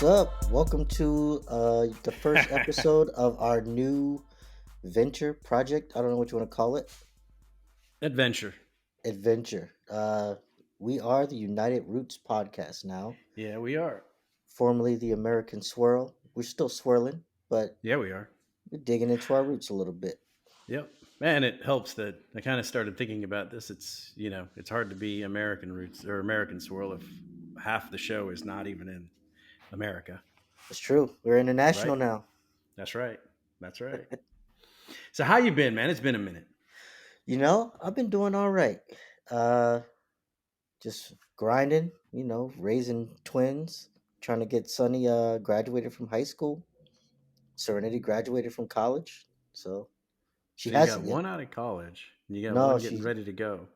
What's up? Welcome to the first episode of our new venture project. I don't know what you want to call it. Adventure. Adventure. We are the United Roots podcast now, Yeah, we are. formerly the American Swirl. We're still swirling, but Yeah, we are. we're digging into our roots a little bit. Yep. And it helps that I kind of started thinking about this. It's hard to be American roots or American swirl if half the show is not even in America, It's true. We're international right? now. That's right. That's right. So how you been, man? It's been a minute. I've been doing all right. Uh, just grinding. Raising twins. Trying to get Sunny graduated from high school. Serenity graduated from college, so she So you got hasn't yet. one out of college and you got No, one getting ready to go.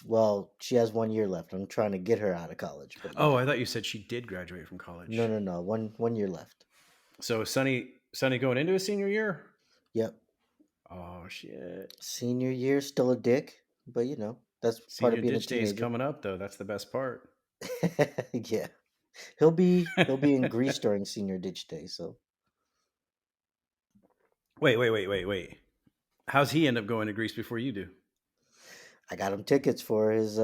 well, she has 1 year left. I'm trying to get her out of college, but Oh, yeah, I thought you said she did graduate from no, college. no, no, one year left. So Sunny going into a senior year? Yep, Oh shit. senior year, still a dick, but that's part of Senior being a ditch day is teenager. coming up though. That's the best part. Yeah, he'll be in Greece during senior ditch day. So Wait. How's he end up going to Greece before you do? I got him tickets for his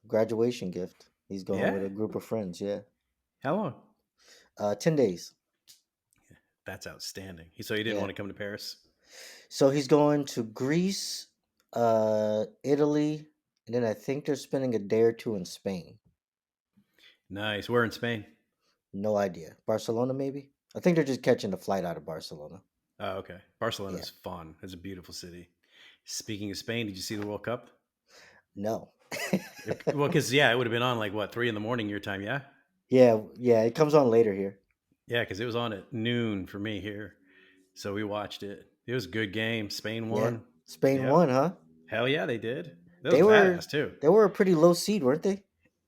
graduation gift. He's going with Yeah? a group of friends. Yeah, How long? 10 days. That's outstanding. So he didn't Yeah, want to come to Paris? so he's going to Greece, Italy, and then I think they're spending a day or two in Spain. Nice. We're in Spain. No idea. Barcelona, maybe? I think they're just catching a flight out of Barcelona. Oh, okay. Yeah. Barcelona's fun. It's a beautiful city. Speaking of Spain, did you see the World Cup? No. Well, because, yeah, it would have been on like what, 3 in the morning your time, yeah? Yeah, yeah, it comes on later here. Yeah, because it was on at noon for me here. So we watched it. It was a good game. Spain Yeah. won. Spain Yep. won, huh? Hell yeah, they did. That was They were badass too. they were a pretty low seed, weren't they?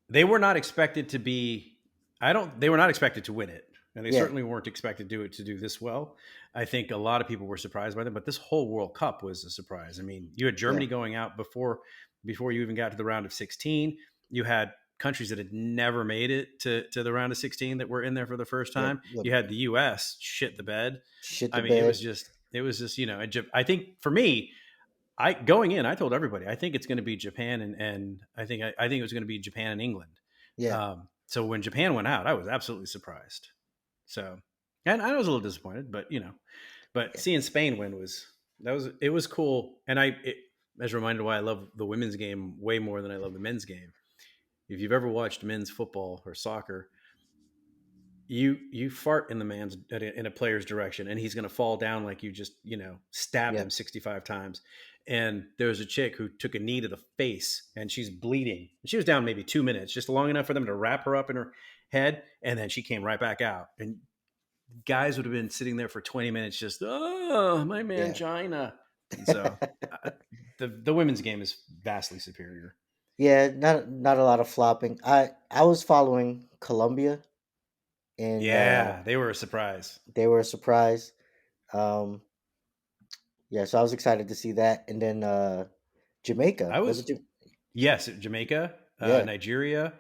They were not expected to be. I don't. They were not expected to win it, and they Yeah. certainly weren't expected to do this well. I think a lot of people were surprised by them, but this whole World Cup was a surprise. I mean, you had Yeah. Germany going out before you even got to the round of 16. You had countries that had never made it to the round of 16 that were in there for the first Yeah. time. Look, You had the U.S. shit the bed. shit I the mean, bed. it was just I think for me, I going in, I told everybody I think it's going to be Japan and I think it was going to be Japan and England. Yeah. So when Japan went out, I was absolutely surprised. So, and I was a little disappointed, but but Yeah. seeing Spain win it was cool, and it as reminded why I love the women's game way more than I love the men's game. If you've ever watched men's football or soccer, you fart in the man's in a player's direction and he's going to fall down like you just stabbed Yeah. him 65 times. And there was a chick who took a knee to the face and she's bleeding, she was down maybe 2 minutes, just long enough for them to wrap her up in her head, and then she came right back out, and guys would have been sitting there for 20 minutes just, oh, my Yeah. mangina. And so the women's game is vastly superior. Yeah, not a lot of flopping. I was following Colombia, and Yeah, they were a surprise. they were a surprise. Um yeah, so I was excited to see that. And then Jamaica. I Was was it Yes, Jamaica, Yeah. Nigeria,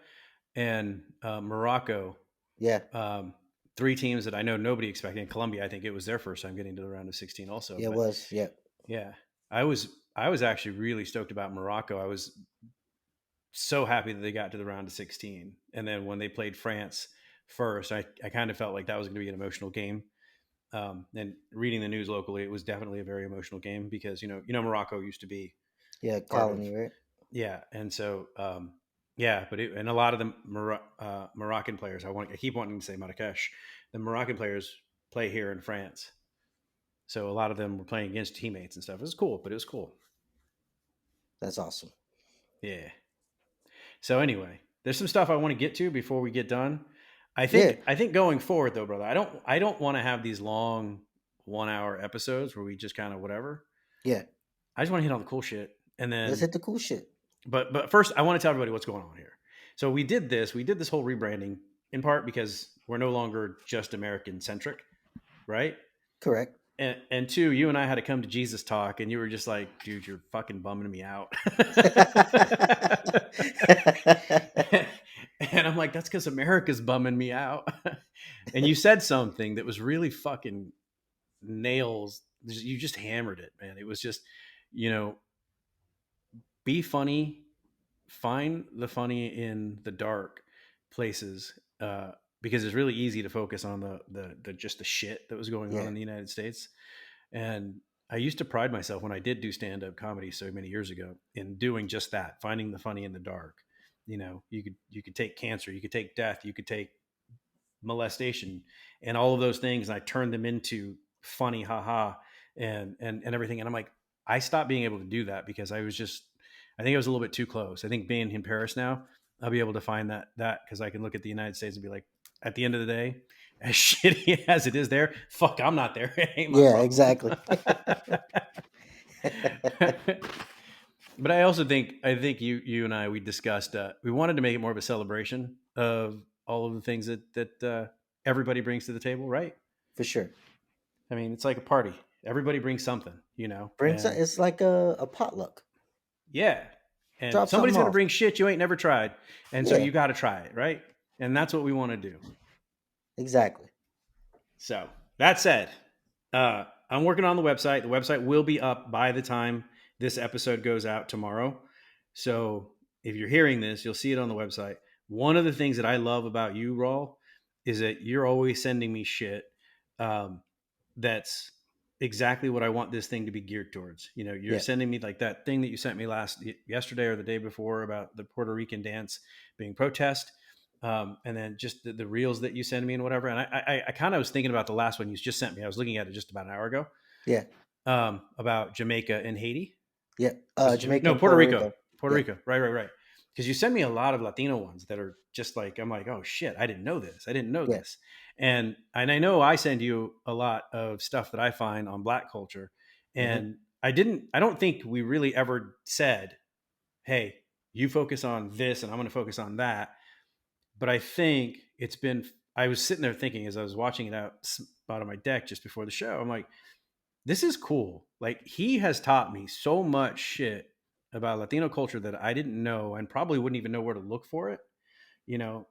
and Morocco. Yeah. Um, three teams that I know nobody expected. And Colombia, I think it was their first time getting to the round of 16 also. Yeah, it But was. Yeah. yeah, I was actually really stoked about Morocco. I was so happy that they got to the round of 16. And then when they played France first, I kind of felt like that was going to be an emotional game. And reading the news locally, it was definitely a very emotional game because Morocco used to be Yeah, part of, colony, right? yeah, and so yeah, and a lot of the Moroccan players, I keep wanting to say Marrakesh. The Moroccan players play here in France, so a lot of them were playing against teammates and stuff. It was cool, but it was cool. That's awesome. Yeah. So anyway, there's some stuff I want to get to before we get done. Yeah. I think going forward though, brother, I don't want to have these long 1 hour episodes where we just kind of whatever. Yeah. I just want to hit all the cool shit, and Let's then hit the cool shit. but first I want to tell everybody what's going on here. So we did this whole rebranding in part because we're no longer just American centric, right? Correct. And two, you and I had to come to Jesus talk, and you were just like, dude, you're fucking bumming me out. And I'm like, that's because America's bumming me out. And you said something that was really fucking nails. You just hammered it, man. It was just, you know, be funny, find the funny in the dark places, because it's really easy to focus on the just the shit that was going on Yeah, in the United States. And I used to pride myself when I did do stand up comedy so many years ago in doing just that, finding the funny in the dark. You know, you could take cancer, you could take death, you could take molestation, and all of those things, and I turned them into funny haha and everything. And I'm like, I stopped being able to do that because I think I was a little bit too close. I think being in Paris now, I'll be able to find that because I can look at the United States and be like, at the end of the day, as shitty as it is there, fuck, I'm not there. It ain't my yeah, problem. exactly. But I think you and I, we discussed, we wanted to make it more of a celebration of all of the things that everybody brings to the table, right? For sure. I mean, it's like a party. Everybody brings something, Brings and it's like a potluck. yeah, and Drop somebody's something gonna off. bring shit you ain't never tried, and so Yeah, you got to try it, right? And that's what we want to do. exactly. So that said, I'm working on the website. The website will be up by the time this episode goes out tomorrow. So if you're hearing this, you'll see it on the website. One of the things that I love about you, Rawl, is that you're always sending me shit, um, that's exactly what I want this thing to be geared towards. You're Yeah. sending me like that thing that you sent me yesterday or the day before about the Puerto Rican dance being protest, and then just the reels that you send me and whatever. And I kind of was thinking about the last one you just sent me. I was looking at it just about an hour ago, Yeah. about Jamaica and Haiti. Yeah. Was it Jamaica? Jamaica No, and Puerto Puerto Rico. Rico. Puerto Yeah. Rico. Right, right, right. Because you send me a lot of Latino ones that are just like, I'm like, oh shit, I didn't know this. I didn't know Yeah. this. And I know I send you a lot of stuff that I find on Black culture. Hmm. And I don't think we really ever said, hey, you focus on this and I'm going to focus on that. But I think I was sitting there thinking as I was watching it out on my deck just before the show, I'm like, this is cool. Like, he has taught me so much shit about Latino culture that I didn't know and probably wouldn't even know where to look for it, you know.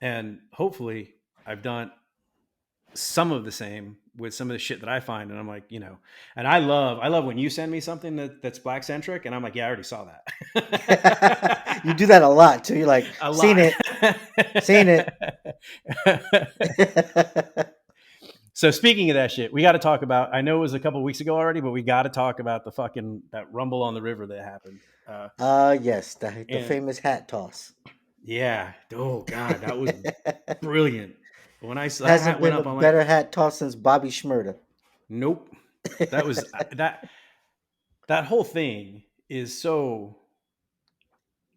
And hopefully I've done some of the same with some of the shit that I find, and I'm like, and I love when you send me something that's Black centric, and I'm like, yeah, I already saw You do that that. a lot too. You're like, A seen lot. it, seen it. So speaking of that shit, we got to talk about. I know it was a couple weeks ago already, but we got to talk about the fucking that rumble on the river that happened. Yes, the And famous hat toss. yeah, oh god, that was brilliant. When I saw that Hasn't hat went been a up, I'm like, better hat toss since Bobby Schmurda. nope. That was that whole thing is so.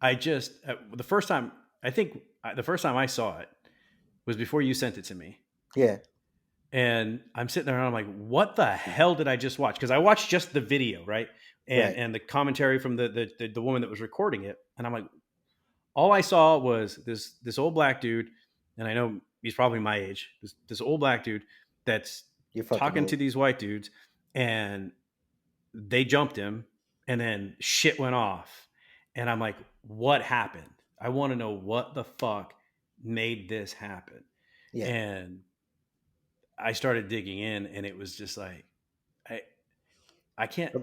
I just the first time I think the first time I saw it was before you sent it to me. Yeah, And I'm sitting there and I'm like, what the hell did I just watch? Because I watched just the video, right? And right. and the commentary from the woman that was recording it. And I'm like, all I saw was this old Black dude, and I know he's probably my age, this old Black dude that's You're fucking talking to old. these white dudes, and they jumped him, and then shit went off. And I'm like, what happened? I want to know what the fuck made this happen. Yeah. And I started digging in, and it was just like, I I can't.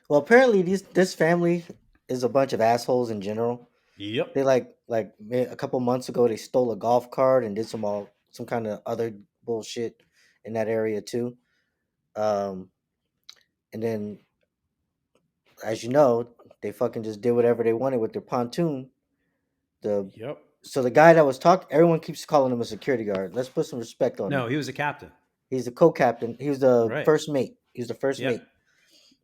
Well, apparently this family is a bunch of assholes in general. Yep. They a couple months ago they stole a golf cart and did some kind of other bullshit in that area too. Um, and then as you know, they fucking just did whatever they wanted with their pontoon. The Yep. So the guy that was talking, everyone keeps calling him a security guard. Let's put some respect on him. No, he was a captain. He's the co-captain. He was the Right. first mate. He was the first Yep. mate.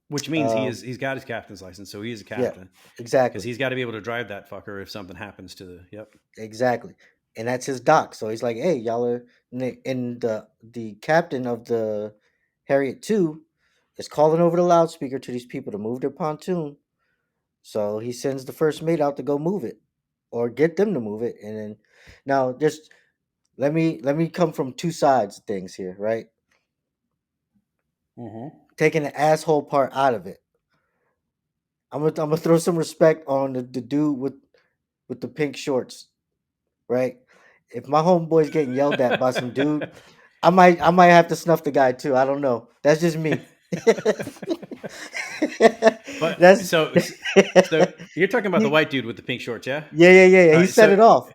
Which means Um, he's got his captain's license, so he is a yeah, captain because exactly. he's got to be able to drive that fucker if something happens to the. Yep. Exactly. And that's his dock. So he's like, "Hey, y'all are," and the captain of the Harriet 2 is calling over the loudspeaker to these people to move their pontoon. So he sends the first mate out to go move it or get them to move it. And then now just let me come from two sides of things here, right? Mm-hmm. Taking the asshole part out of it. I'm gonna throw some respect on the dude with the pink shorts. right? If my homeboy's getting yelled at by some dude, I might have to snuff the guy too. I don't know. That's just me. But That's so you're talking about the he, white dude with the pink shorts, yeah? yeah, yeah, yeah, yeah. All He right. set it off.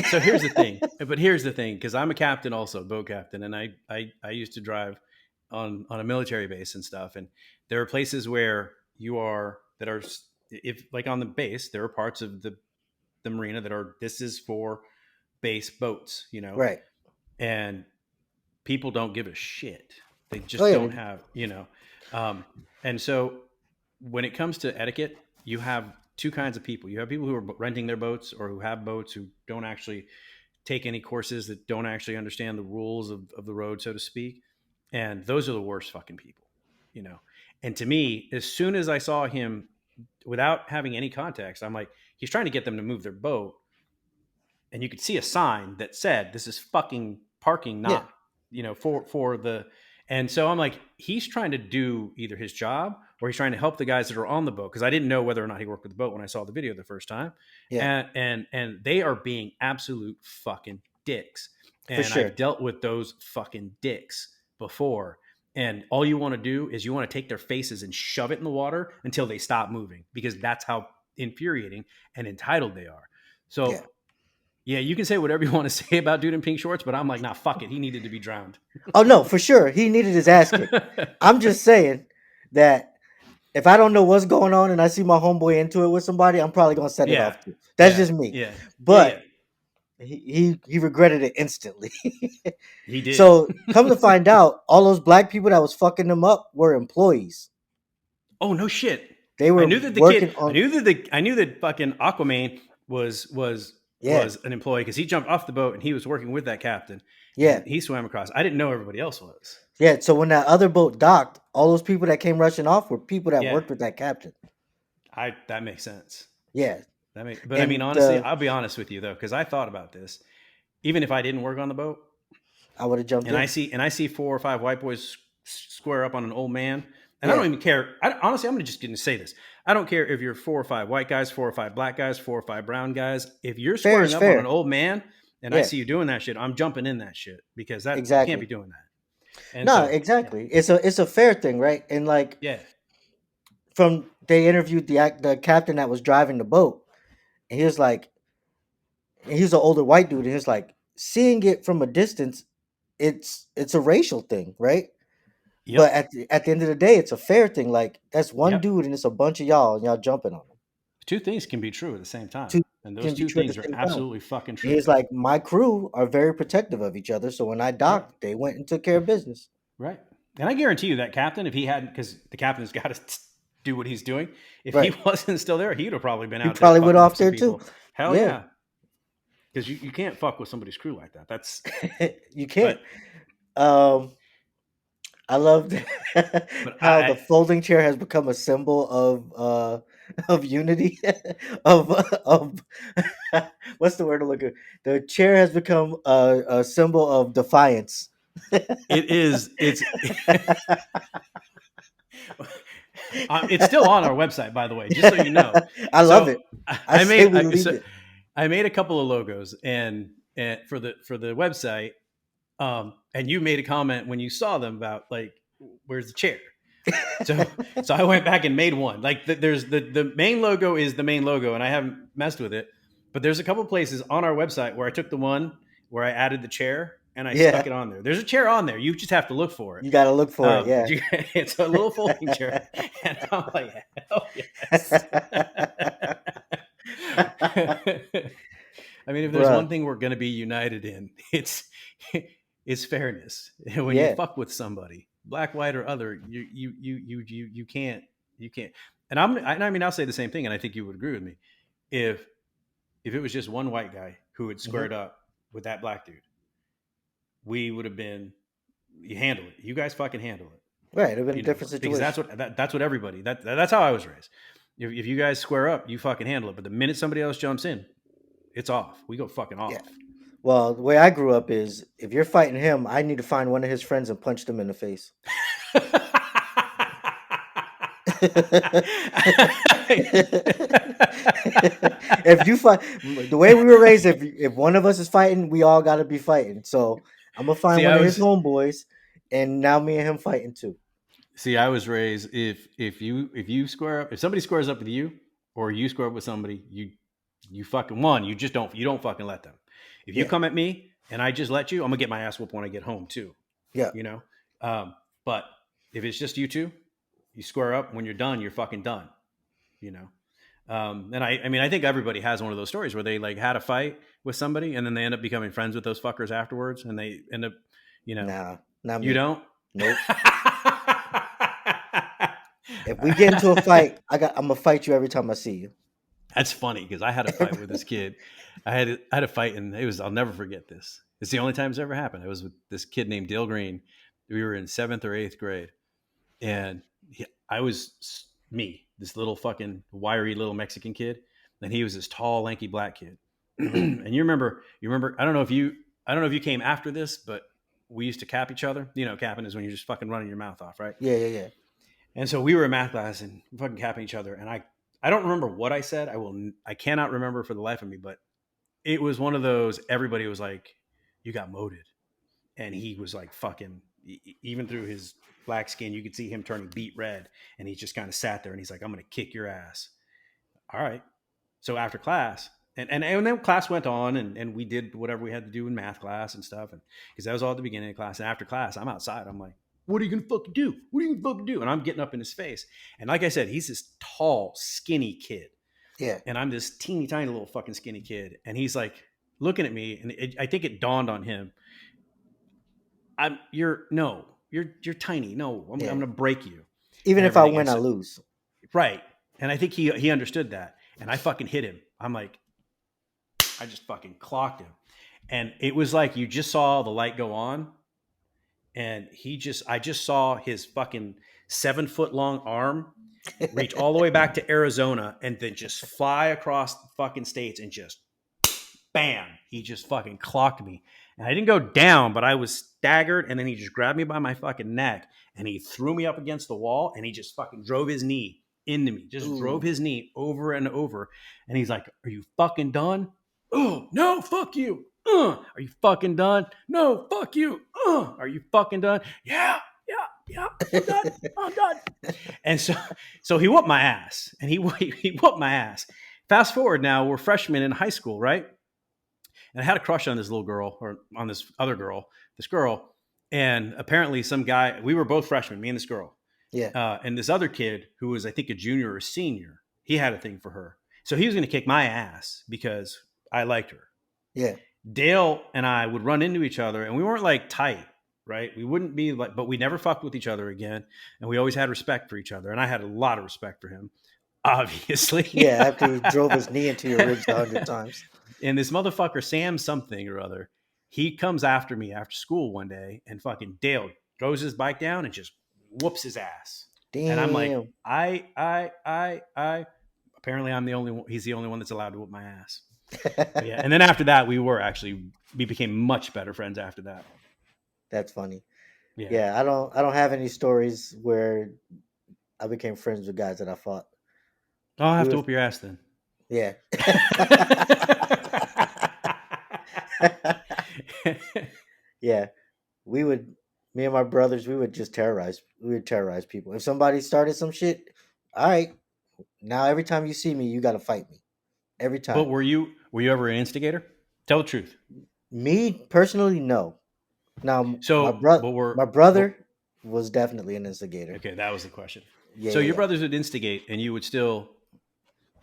So here's the thing. But here's the thing, because I'm a captain also, boat captain, and I used to drive on a military base and stuff. And there are places where you are that are, if like on the base, there are parts of the marina that are, this is for base boats, Right. and people don't give a shit. They Oh just yeah. don't have, um, and so when it comes to etiquette, you have two kinds of people. You have people who are renting their boats or who have boats who don't actually take any courses, that don't actually understand the rules of the road, so to speak. And those are the worst fucking people, you know. And to me, as soon as I saw him, without having any context, I'm like, he's trying to get them to move their boat, and you could see a sign that said, "This is fucking parking, Yeah. not for the." And so I'm like, he's trying to do either his job or he's trying to help the guys that are on the boat, because I didn't know whether or not he worked with the boat when I saw the video the first time, Yeah. and they are being absolute fucking dicks, For and I've sure. dealt with those fucking dicks before. And all you want to do is you want to take their faces and shove it in the water until they stop moving, because that's how infuriating and entitled they are. Yeah. So yeah, you can say whatever you want to say about dude in pink shorts, but I'm like, nah, fuck it. He needed to be drowned. Oh no, for sure. He needed his ass kicked. I'm just saying that if I don't know what's going on and I see my homeboy into it with somebody, I'm probably gonna set it Yeah, off too. That's yeah, just me. yeah, yeah, yeah. But he regretted it instantly. He did. So come to find out, all those black people that was fucking them up were employees. Oh no shit. They I were knew that the kid. working on. I knew that fucking Aquaman Yeah, was an employee, because he jumped off the boat and he was working with that captain, yeah, and he swam across. I didn't know everybody else was. yeah. So when that other boat docked, all those people that came rushing off were people that Yeah, worked with that captain. I that makes sense. Yeah, But I mean, and honestly, I'll be honest with you though, because I thought about this. Even if I didn't work on the boat, I would have jumped in. and I see 4 or 5 white boys square up on an old man, and I don't Yeah, even care. Honestly, I'm just going to say this: I don't care if you're 4 or 5 white guys, 4 or 5 black guys, 4 or 5 brown guys. If you're fair squaring is up on an fair. old man, and I Yeah, see you doing that shit, I'm jumping in that shit, because that you can't be exactly. doing that. And No, so, yeah, exactly. It's a fair thing, right? And like yeah, from they interviewed the captain that was driving the boat, and he was like, and he was an older white dude, and he was like, seeing it from a distance, it's a racial thing, right? But yep, at the end of the day, it's a fair thing. Like that's one yep. dude, and it's a bunch of y'all, and y'all jumping on him. Two things can be true at the same time, Two and those can be two true at the things are same time. absolutely fucking And true. he's like, my crew are very protective of each other, so when I Right. docked, they went and took care of business. Right. And I guarantee you that captain, if he hadn't, because the captain's got to do what he's doing, if he Right? wasn't still there, he'd have probably been He out there probably went fucking up off some there too. people. Hell Yeah, yeah. Because you can't fuck with somebody's crew like that. That's, you can't. but, Um, I love but how the folding chair has become a symbol of unity of what's the word to look at? The chair has become a symbol of defiance. it's, it's still on our website, by the way, just so you know. I love So it. I say we leave it. I made a couple of logos and for the website. And you made a comment when you saw them about like, where's the chair? So so I went back and made one. Like there's the main logo is the main logo, and I haven't messed with it. But there's a couple places on our website where I took the one where I added the chair and I stuck Yeah, it on there. There's a chair on there. You just have to look for it. you got to look for it. Yeah. It's a little folding chair, and I'm like, hell yes. I mean, if there's one Bruh. thing we're going to be united in, it's fairness. When you Yeah. fuck with somebody, black, white, or other, you can't you can't. I mean, I'll say the same thing, and I think you would agree with me. If if it was just one white guy who had Hmm. squared up with that black dude, we would have been, you handle it. You guys fucking handle it. Right. It'd been a different Because situation. that's what everybody that's how I was raised. If you guys square up, you fucking handle it. But the minute somebody else jumps in, it's off. We go fucking Yeah. off. Well, the way I grew up is if you're fighting him, I need to find one of his friends and punch them in the face. If you fight, the way we were raised, if one of us is fighting, we all got to be fighting. So I'm gonna find see, one I of his was homeboys, and now me and him fighting too. See, I was raised if you square up if somebody squares up with you or you square up with somebody, you fucking one, you don't fucking let them. If you Yeah, come at me and I just let you, I'm gonna get my ass whooped when I get home too. yeah. You know? But if it's just you two, you square up, when you're done, you're fucking done, you know. And I mean, I think everybody has one of those stories where they like had a fight with somebody and then they end up becoming friends with those fuckers afterwards and they end up, you know, Nah, not you me. don't. Nope. If we get into a fight, I'm gonna fight you every time I see you. That's funny because I had a fight with this kid. I had a fight, and it was I'll never forget this. It's the only time it's ever happened. It was with this kid named Dale Green. We were in seventh or eighth grade, and I was me, this little fucking wiry little Mexican kid, and he was this tall, lanky black kid. Hmm. And you remember. I don't know if you came after this, but we used to cap each other. You know, capping is when you're just fucking running your mouth off, right? Yeah, yeah, yeah. And so we were in math class and fucking capping each other. And I don't remember what I said. I cannot remember for the life of me, but it was one of those, everybody was like, you got moded. And he was like fucking, even through his black skin, you could see him turning beet red. And he just kind of sat there and he's like, I'm going to kick your ass. All right. So after class, and then class went on and we did whatever we had to do in math class and stuff. And because that was all at the beginning of class. And after class, I'm outside. I'm like, what are you gonna fucking do? What are you gonna fucking do? And I'm getting up in his face. And like I said, he's this tall, skinny kid. Yeah. And I'm this teeny tiny little fucking skinny kid. And he's like looking at me, and I think it dawned on him. You're tiny. No, I'm Yeah. gonna break you Even and if I everything. win, And I so lose. right. And I think he understood that. And I fucking hit him. I'm like, I just fucking clocked him. And it was like you just saw the light go on, and I just saw his fucking 7 foot long arm reach all the way back to Arizona and then just fly across the fucking states and just bam, he just fucking clocked me. And I didn't go down, but I was staggered. And then he just grabbed me by my fucking neck and he threw me up against the wall and he just fucking drove his knee into me, just drove Ooh. his knee over and over. And he's like, are you fucking done? Oh, no, fuck you. Are you fucking done? No, fuck you. Are you fucking done? Yeah, yeah, yeah. I'm done. I'm done. And so he whooped my ass, and he whooped my ass. Fast forward now, we're freshmen in high school, right? And I had a crush on this little girl, or on this other girl, this girl. And apparently, some guy, we were both freshmen, me and this girl. Yeah. And this other kid, who was, I think, a junior or a senior, he had a thing for her. So he was going to kick my ass because I liked her. Yeah. Dale and I would run into each other, and we weren't like tight, right? We wouldn't be like, but we never fucked with each other again. And we always had respect for each other. And I had a lot of respect for him, obviously. Yeah. After he drove his knee into your ribs 100 times. And this motherfucker, Sam something or other, he comes after me after school one day, and fucking Dale throws his bike down and just whoops his ass. And I'm like, Damn. I. Apparently, I'm the only one. He's the only one that's allowed to whoop my ass. But yeah, and then after that, we became much better friends after that. That's funny. Yeah. Yeah, I don't have any stories where I became friends with guys that I fought. I'll We have to were whoop your ass then. yeah. Yeah. We would Me and my brothers, we would terrorize people. If somebody started some shit, all right, now every time you see me, you gotta fight me. Every But time. were you ever an instigator? Tell the truth. Me personally, no. Now But my but brother was definitely an instigator. okay, that was the question. Yeah, So yeah, your yeah. brothers would instigate, and you would still.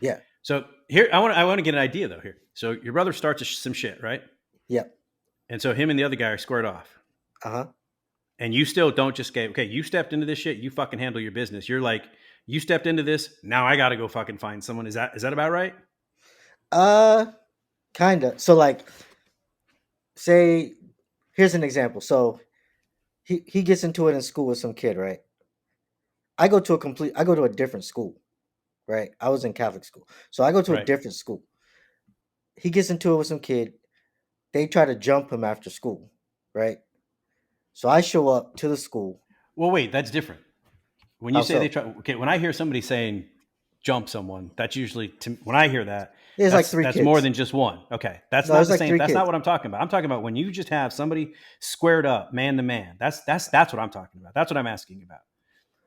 Yeah. So here, I want to get an idea though. Here, so your brother starts some shit, right? Yep. And so him and the other guy are squared off, Uh-huh. and you still don't just get okay. You stepped into this shit. You fucking handle your business. You're like, you stepped into this. Now I got to go fucking find someone. Is that about right? Uh Kinda. So like say here's an example. So he gets into it in school with some kid, right? I go to a different school, right? I was in Catholic school. So I go to a Right. different school. He gets into it with some kid. They try to jump him after school, right? So I show up to the school. Well, wait, that's different. When you How say they so? try, okay, when I hear somebody saying jump someone, that's usually when I hear that, There's like three that's more kids. than just one. Okay, that's No, not there's the like same. three That's not kids. what I'm talking about. I'm talking about when you just have somebody squared up, man to man. That's what I'm talking about. That's what I'm asking about.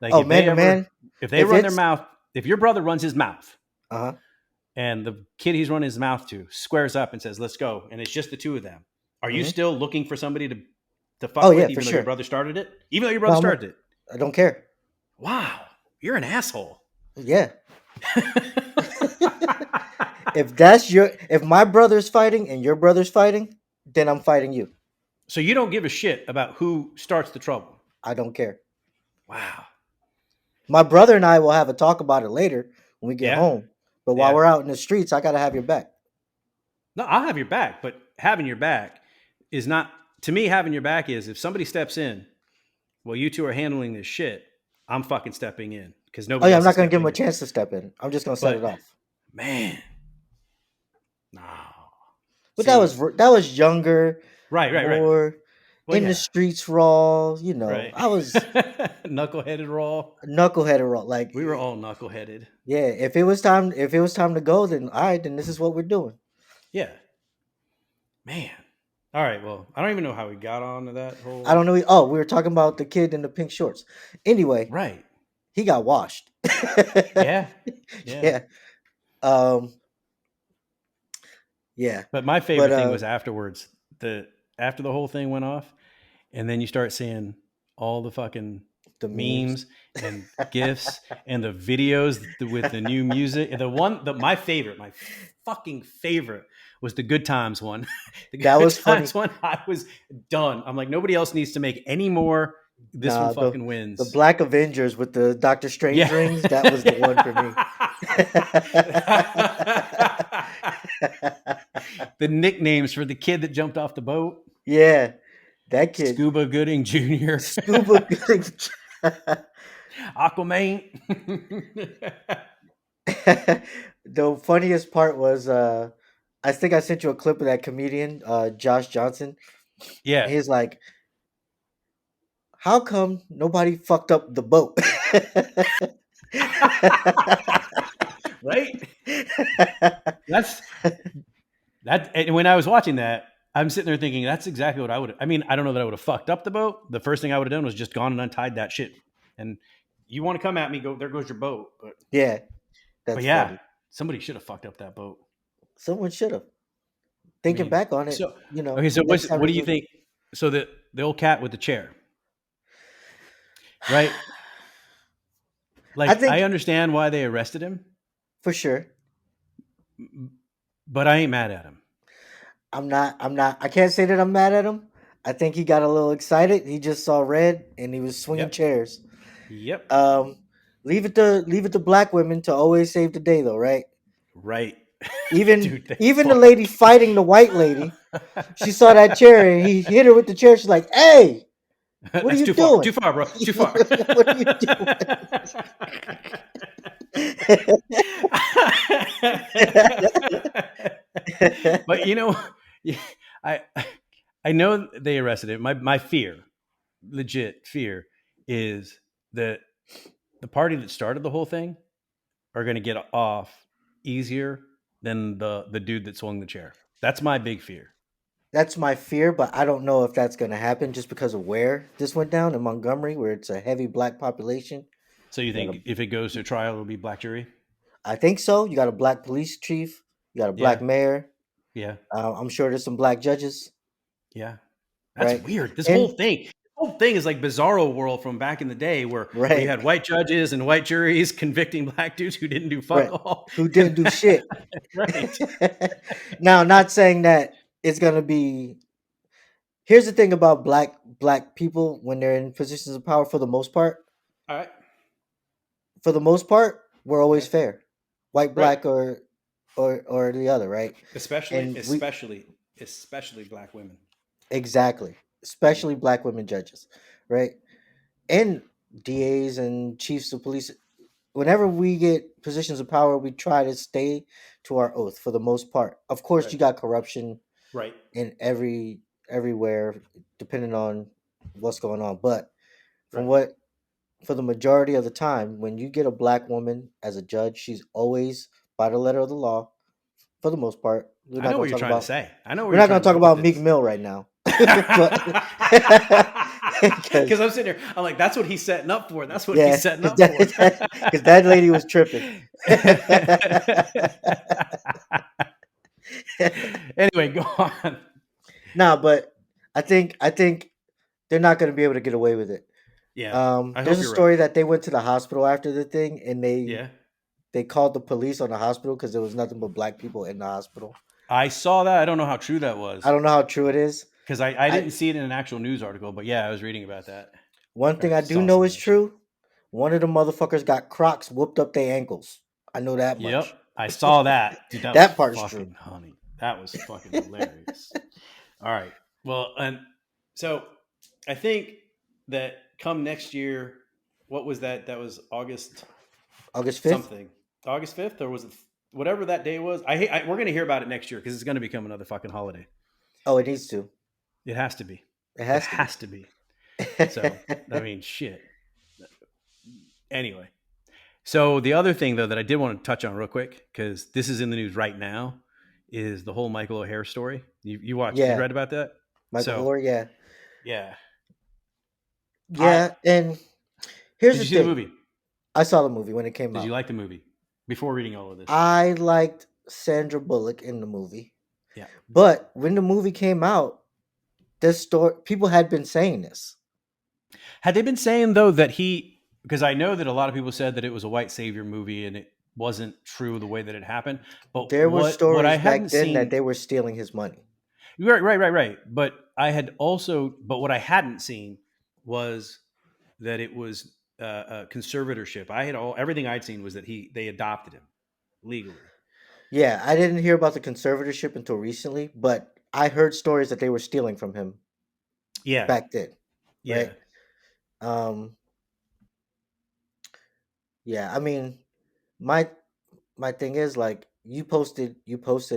Like Oh, man to man. if they If run their it's mouth, if your brother runs his mouth uh huh. and the kid he's running his mouth to squares up and says, "Let's go," and it's just the two of them, are you Hmm. still looking for somebody to Oh fuck yeah, with, for even though your sure. brother started it? Even though your brother No, started it? I don't care. Wow, you're an asshole. Yeah. If my brother's fighting and your brother's fighting, then I'm fighting you. So you don't give a shit about who starts the trouble. I don't care. Wow. My brother and I will have a talk about it later when we get Yeah. home. But while Yeah. we're out in the streets, I gotta have your back. No, I'll have your back, but having your back is not, to me, having your back is if somebody steps in, well, you two are handling this shit, I'm fucking stepping in because Oh nobody yeah, I'm else is not gonna give him stepping a in. chance to step in. I'm just gonna set it But off. man, no. But that was See, that was younger, right. more Well, in the yeah, streets raw. right. I was Knuckleheaded raw. knuckleheaded raw. Like, We were all knuckleheaded. yeah, if it was time to go, then all right, then this is what we're doing. Yeah, man. All right. Well, I don't even know how we got on to that I don't whole. know. Oh, we were talking about the kid in the pink shorts. Anyway, Right. he got washed. Yeah. Yeah. Yeah. Um. Yeah. But my But favorite thing was afterwards. The After the whole thing went off, and then you start seeing all the fucking the memes. memes and gifs and the videos with the new music. And the one that my fucking favorite was the Good Times one. The That Good was funny. Times one, I was done. I'm like, nobody else needs to make any more. This one Nah, fucking the wins. Black Avengers with the Doctor Strange Yeah. rings. That was the one for me. The nicknames for the kid that jumped off the boat. Yeah, that kid, Scuba Gooding Jr., Scuba Gooding. Aquaman. The funniest part was, I think I sent you a clip of that comedian, Josh Johnson. Yeah. And he's like, "How come nobody fucked up the boat?" Right? That's that. And when I was watching that, I'm sitting there thinking that's exactly what I would. I mean, I don't know that I would have fucked up the boat. The first thing I would have done was just gone and untied that shit. And you want to come at me? Go there goes your boat. Yeah, But that's yeah, funny. somebody should have fucked up that boat. Someone should have. I Thinking mean, back on it, so okay. So next time what they do you do. think? So the old cat with the chair, right? I Like I think understand why they arrested him, for sure. but I ain't mad at him. I can't say that I'm mad at him. I think he got a little excited. He just saw red and he was swinging Yep. chairs. Yep. Um, leave it to black women to always save the day, though, right? Right. Even Dude, they even the lady fucked. fighting the white lady, she saw that chair and he hit her with the chair. She's like, "Hey, what are That's you too far. doing? Too far, bro. Too far. What are you doing?" But yeah, I I know they arrested him. My fear, legit fear, is that the party that started the whole thing are going to get off easier than the dude that swung the chair. That's my big fear. That's my fear, but I don't know if that's going to happen just because of where this went down in Montgomery, where it's a heavy black population. So you You got a, think if it goes to trial, it'll be black jury? I think so. You got a black police chief. You got a black Yeah, mayor. yeah, I'm sure there's some black judges, yeah. That's right? weird. And This whole thing is like Bizarro World from back in the day, where you right, had white judges and white juries convicting black dudes who didn't do fuck right. all. Who And didn't do shit? right. Now, not saying that it's gonna be. Here's the thing about black people when they're in positions of power. For the most part, All right. we're always Okay. fair, white, Right. black, or the other, right? Especially, And we especially, especially black women. exactly, Yeah. especially black women judges, right? And DAs and chiefs of police. Whenever we get positions of power, we try to stay to our oath for the most part. Of course, Right. you got corruption Right. in everywhere, depending on what's going on. But from Right. what for the majority of the time, when you get a black woman as a judge, she's always by the letter of the law for the most part. I know what you're trying to say. I know where We're you're not going trying to to talk go with about Meek this. Mill right now, but Because because I'm sitting here, I'm like, that's what he's setting up for. That's what he's yeah, setting because up for. that lady was tripping. Anyway, go on. Nah, but I think they're not going to be able to get away with it. Yeah, I There's hope a you're right. story that they went to the hospital after the thing, and Yeah, they called the police on the hospital because there was nothing but black people in the hospital. I saw that. I don't know how true that I was don't know how true it is. because I I didn't see it in an actual news article, but yeah, I was reading about that. One Or thing I do saw know some of is that shit. true. One of the motherfuckers got Crocs whooped up their ankles. I know that Yep, much. I saw that. Dude, that was That part's true. fucking honey. That was fucking hilarious. All right. Well, and so I think that come next year, what was that? That was August August 5th? something. August 5th, or was it whatever that day was? We're going to hear about it next year because it's going to become another fucking holiday. Oh, it needs to. It has to be. It It has to be. has to be. So, I mean, shit. Anyway. So, the other thing, though, that I did want to touch on real quick, because this is in the news right now, is the whole Michael Oher story. You Yeah. read about that? Michael So, Oher, yeah. yeah. I Yeah, and here's Did the you see the thing. movie? I saw the movie when it came Did you out. like the movie before reading all of this shit? I liked Sandra Bullock in the movie. Yeah. But when the movie came out, this story people had been saying this. Had they been saying though that because I know that a lot of people said that it was a white savior movie and it wasn't true the way that it happened. But There were what I stories hadn't back then that seen, they were stealing his money. right. But what I hadn't seen was that it was a conservatorship. I had everything I'd seen was that they adopted him legally. Yeah, I didn't hear about the conservatorship until recently, but I heard stories that they were stealing from him Yeah, back then, right? yeah, Um, yeah, I mean, my my thing is like you posted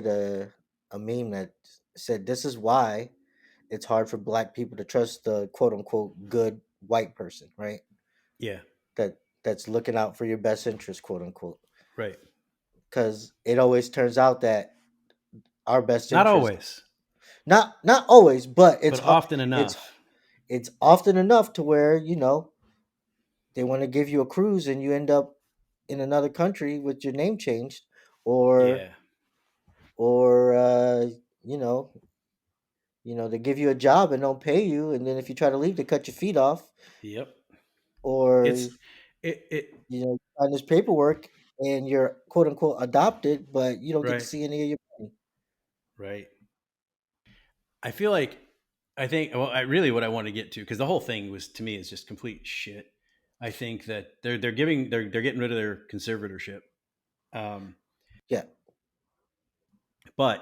a meme that said this is why it's hard for black people to trust the quote unquote good white person, right? yeah, That's looking out for your best interest, quote unquote. right. Because it always turns out that our best Not interest, always, not always, but but often it's enough. it's often enough to where they want to give you a cruise and you end up in another country with your name changed, or Yeah, or you know they give you a job and don't pay you, and then if you try to leave, they cut your feet off, yep. or It's it sign this paperwork and you're quote unquote adopted, but you don't get to right, see any of your money. right. I feel like I think well, I really what I want to get to because the whole thing was to me is just complete shit. I think that they're getting rid of their conservatorship, um, Yeah, but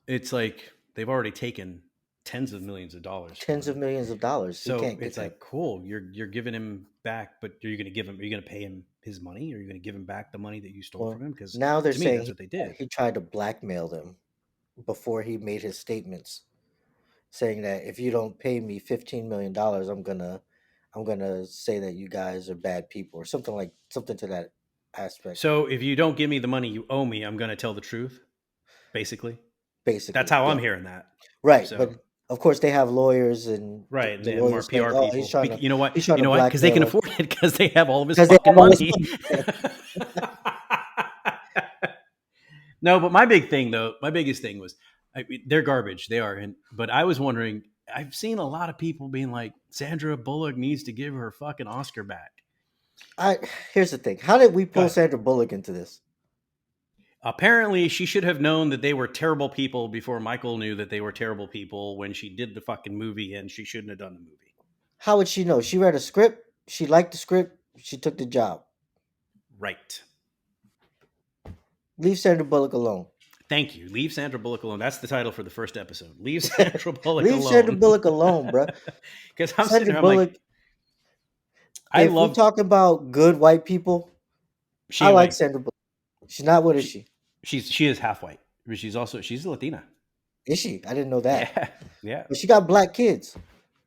it's like they've already taken tens of millions of dollars from tens of him. millions of dollars. He So can't get it's that. like cool. You're giving him back, but are you going to pay him his money? Or are you going to give him back the money that you stole from Well, him? Because now they're to me, saying that's what they did. he tried to blackmail them before he made his statements, saying that if you don't pay me $15 million, I'm gonna say that you guys are bad people or something to that aspect. So if you don't give me the money you owe me, I'm going to tell the truth. Basically, that's Basically, how yeah, I'm hearing that. right. So But of course, they have lawyers, and right, and the then more lawyers say, PR "Oh, people. You know what? he's trying You to know what? Because they blackmail can us afford it because they have all of his because they have fucking all this money. money." No, but my big thing though, my biggest thing was they're garbage. They are, but I was wondering. I've seen a lot of people being like, Sandra Bullock needs to give her fucking Oscar back. I Here's the thing: how did we Go pull ahead. Sandra Bullock into this? Apparently, she should have known that they were terrible people before Michael knew that they were terrible people when she did the fucking movie, and she shouldn't have done the movie. How would she know? She read a script. She liked the script. She took the job. Right. Leave Sandra Bullock alone. Thank you. Leave Sandra Bullock alone. That's the title for the first episode. Leave Sandra Bullock Leave Sandra alone. Bullock alone, bruh. Because I'm sitting Sandra there, I'm like, Bullock. I If we love talk about good white people, she I ain't like white. Sandra Bullock. She's not. What is She she? she is half white, but she's a Latina. Is she? I didn't know that. Yeah, yeah, But she got black kids.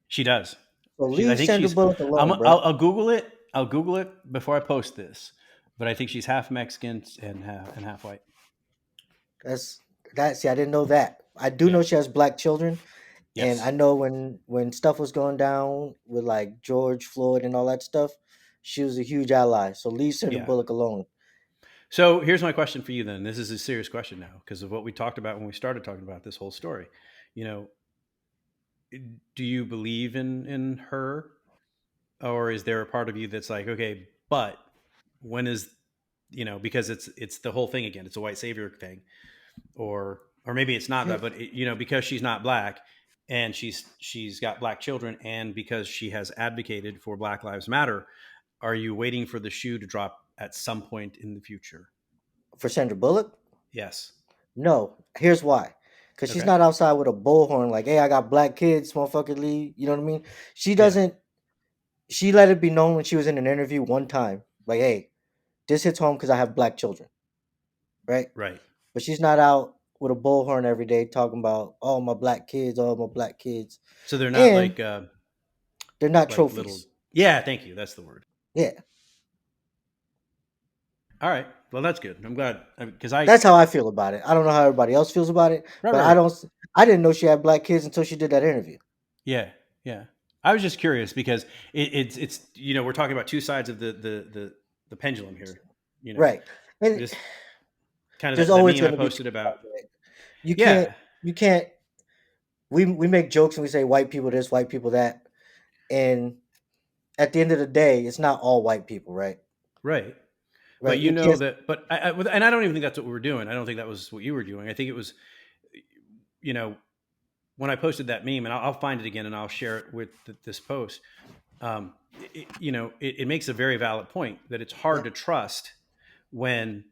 she does. So I leave think Sandra she's. Bullock alone, bro. I'll Google it. I'll Google it before I post this. But I think she's half Mexican and half white. That's that. See, I didn't know that. I do Yeah. know she has black children, and Yes. I know when stuff was going down with like George Floyd and all that stuff, she was a huge ally. So leave Sandra Yeah. Bullock alone. So here's my question for you then. This is a serious question now because of what we talked about when we started talking about this whole story. You know, do you believe in her, or is there a part of you that's like, okay, but when is, because it's the whole thing again. It's a white savior thing, or maybe it's not that, Here, but because she's not black and she's got black children, and because she has advocated for Black Lives Matter, are you waiting for the shoe to drop at some point in the future? for Sandra Bullock, Yes. no. Here's why. Because she's Okay. not outside with a bullhorn like, "Hey, I got black kids, motherfucker, leave." You know what I mean? She Yeah. doesn't. She let it be known when she was in an interview one time, like, "Hey, this hits home because I have black children," right? Right. But she's not out with a bullhorn every day talking about, "Oh, my black kids, oh, my black kids," So they're not and they're not like little. trophies. Yeah. Thank you. That's the word. Yeah, All right. Well, that's good. I'm glad because I. that's how I feel about it. I don't know how everybody else feels about it, Right. but Right. I Right. don't. I didn't know she had black kids until she did that interview. Yeah. Yeah. I was just curious because it's we're talking about two sides of the pendulum here. You know, Right, and just kind of there's that always meme I going to be 2 posted about. sides, right? You can't. Yeah. You can't. We make jokes and we say white people this, white people that, and at the end of the day, it's not all white people, right? Right. But Right. You can't. and I don't even think that's what we were doing. I don't think that was what you were doing. I think it was, you know, when I posted that meme, and I'll find it again and I'll share it with this post. It makes a very valid point that it's Yeah, hard to trust when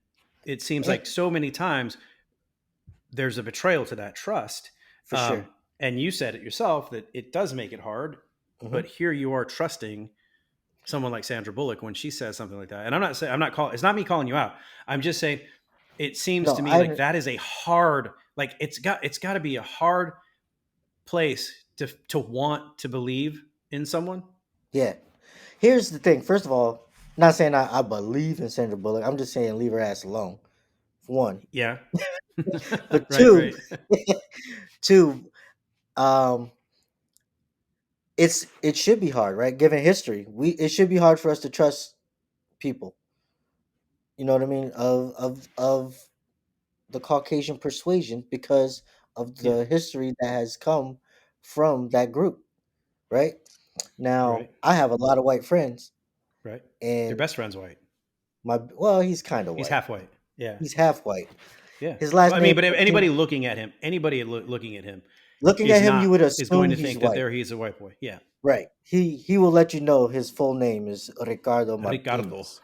it seems yeah, like so many times there's a betrayal to that trust. for sure. And you said it yourself that it does make it hard, Hmm. but here you are trusting someone like Sandra Bullock when she says something like that. And I'm not saying I'm not calling. It's not me calling you out. I'm just saying it seems No, to me like I. that is a hard. Like it's got to be a hard place to want to believe in someone. Yeah. Here's the thing. First of all, not saying I believe in Sandra Bullock. I'm just saying leave her ass alone. For one, Yeah. but Right. two, Right. two. Um, it should be hard, right? Given history, it should be hard for us to trust people. You know what I mean? Of the Caucasian persuasion because of Yeah. the history that has come from that group, right? Now, Right. I have a lot of white friends, Right. Your and best friend's white. he's kind of He's white. half white. Yeah. He's half white. Yeah. His Well, last I mean, name but came. anybody looking at him, looking at him, Looking at him, you would is going assume to he's think that white, he's a white boy. Yeah. right? He will let you know his full name is Ricardo Ricardo. Martinez.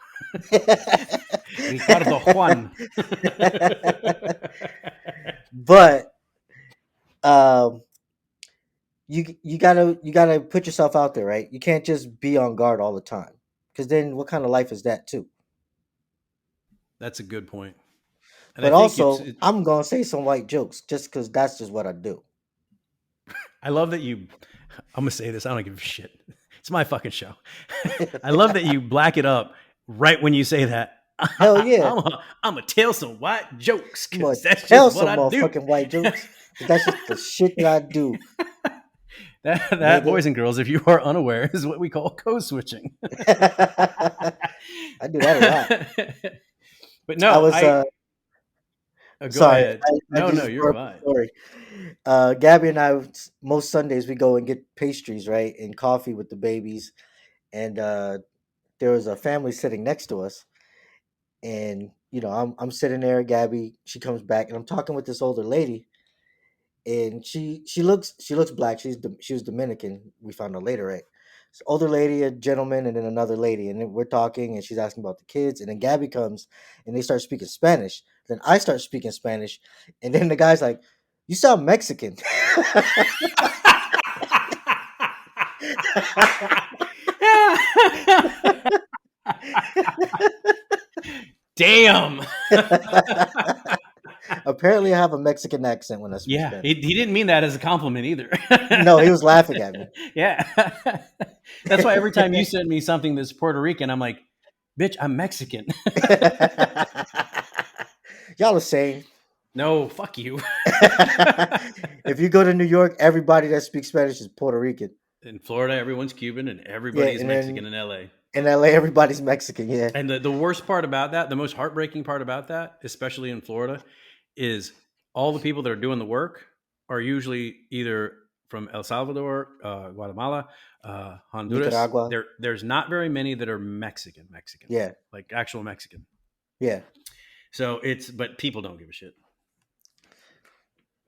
Ricardo Juan. But um, you gotta put yourself out there, right? You can't just be on guard all the time, because then what kind of life is that too? That's a good point. And I But think also, I'm gonna say some white jokes just because that's just what I do. I love that you, I'm going to say this. I don't give a shit. It's my fucking show. I love that you black it up right when you say that. Hell yeah, I'm going to tell some white jokes I'm gonna because that's tell just what some I do. motherfucking white jokes because that's just the shit that I do, That, nigga. boys and girls, if you are unaware, is what we call code switching. I do that a lot. But I no, was go sorry, ahead. I No, just you're brought up a fine. story. Gabby and I, most Sundays, we go and get pastries, right, and coffee with the babies. And there was a family sitting next to us, and I'm sitting there. Gabby, she comes back, and I'm talking with this older lady, and she looks black. She was Dominican. We found out later, right? So older lady, a gentleman, and then another lady, and then we're talking, and she's asking about the kids, and then Gabby comes, and they start speaking Spanish. Then I start speaking Spanish, and then the guy's like, "You sound Mexican." Damn. Apparently, I have a Mexican accent when I speak Yeah, Spanish. he didn't mean that as a compliment either. No, he was laughing at me. Yeah. That's why every time you send me something that's Puerto Rican, I'm like, bitch, I'm Mexican. Y'all the same. No, fuck you. If you go to New York, everybody that speaks Spanish is Puerto Rican. In Florida, everyone's Cuban and Yeah, everybody is and Mexican then in LA. in LA, everybody's Mexican. Yeah, And the worst part about that, the most heartbreaking part about that, especially in Florida, is all the people that are doing the work are usually either from El Salvador, Guatemala, Honduras. Nicaragua. There's not very many that are Mexican, Yeah, like actual Mexican. yeah. So but people don't give a shit.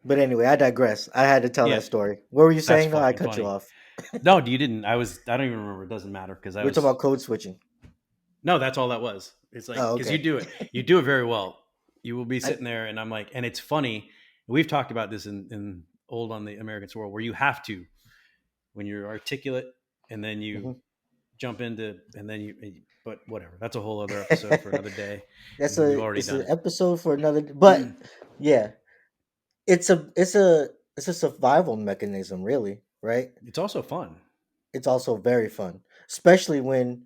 But anyway, I digress. I had to tell Yeah, that story. What were you that's saying? though? I fucking cut you funny. off. No, you didn't. I don't even remember. It doesn't matter because I We were talking was. about code switching. No, that's all that was. It's like Oh, because you okay. do it. You do it very well. You will be I, sitting there, and I'm like, and it's funny. We've talked about this in old on the American Swirl, where you have to when you're articulate, and then you mhm. jump into, and then you. But whatever. That's a whole other episode for another day, That's and we've a already it's done an it. episode for another. But yeah, it's a survival mechanism, really, right? It's also fun. It's also very fun, especially when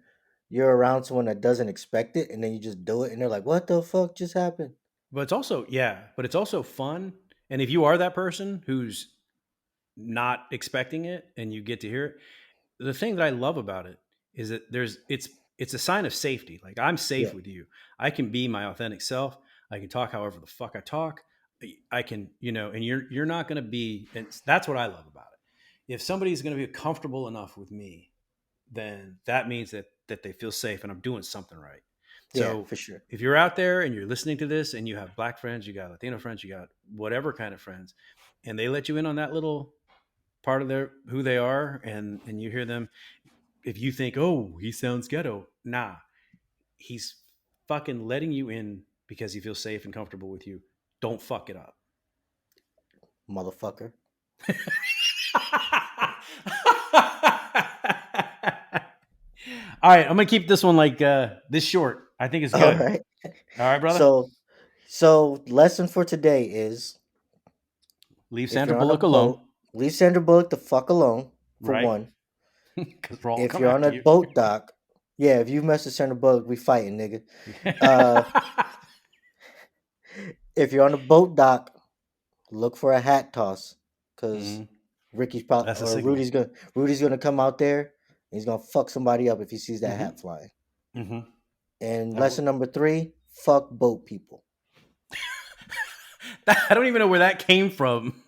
you're around someone that doesn't expect it, and then you just do it, and they're like, "What the fuck just happened?" But it's also yeah, but it's also fun. And if you are that person who's not expecting it and you get to hear it, the thing that I love about it is that it's a sign of safety. Like I'm Yeah, safe with you. I can be my authentic self. I can talk however the fuck I talk. I can, and you're not going to be. And that's what I love about it. If somebody's going to be comfortable enough with me, then that means that they feel safe and I'm doing something right. yeah, So for sure. if you're out there and you're listening to this and you have black friends, you got Latino friends, you got whatever kind of friends, and they let you in on that little part of their who they are, and you hear them, if you think, oh, he sounds ghetto, nah, he's fucking letting you in because he feels safe and comfortable with you. Don't fuck it up. Motherfucker. All right, I'm gonna keep this one like this short. I think it's All good. right. All right, brother. So, so lesson for today is Leave if Sandra you're on a Bullock alone, boat, leave Sandra Bullock the fuck alone. For right? one, Because we're all if come you're on after a you. boat dock, yeah, if you mess with Sandra Bullock, we fighting, nigga. Uh, if you're on a boat dock, look for a hat toss, cause Mhm. Ricky's probably That's a or signal. Rudy's gonna come out there. And he's gonna fuck somebody up if he sees that Hmm. hat flying. Hmm. And That lesson worked. number 3: fuck boat people. I don't even know where that came from.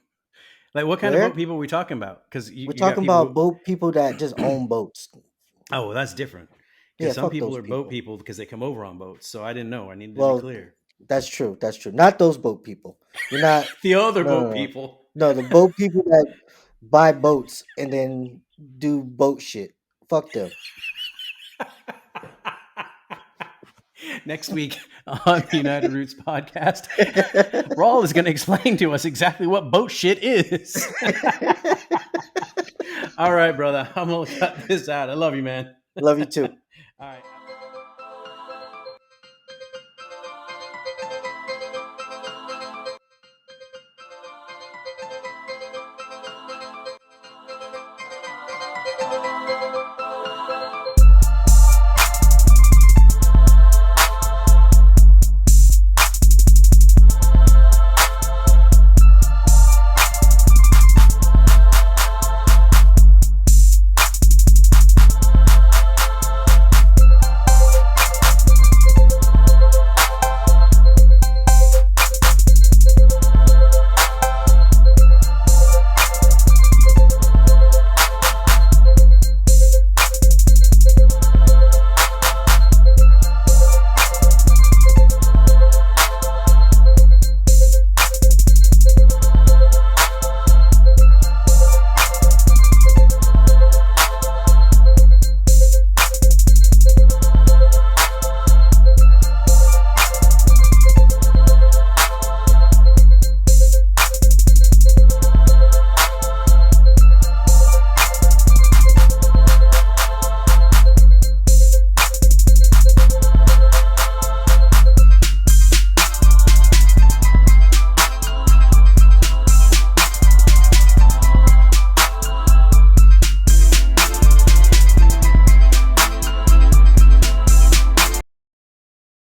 Like, what kind of boat Where people are we talking about? Because we're you got talking people about who. boat people that just own boats. Oh, well, that's different. Yeah, Because some fuck people those are boat people. people because they come over on boats. So I didn't know. I needed to be Well, clear. that's true. That's true. Not those boat people. We're not. The other No, no, boat no. people. No, the boat people that buy boats and then do boat shit. Fuck them. Next week on the United Roots podcast, Raul is going to explain to us exactly what boat shit is. All right, brother. I'm going to cut this out. I love you, man. Love you too.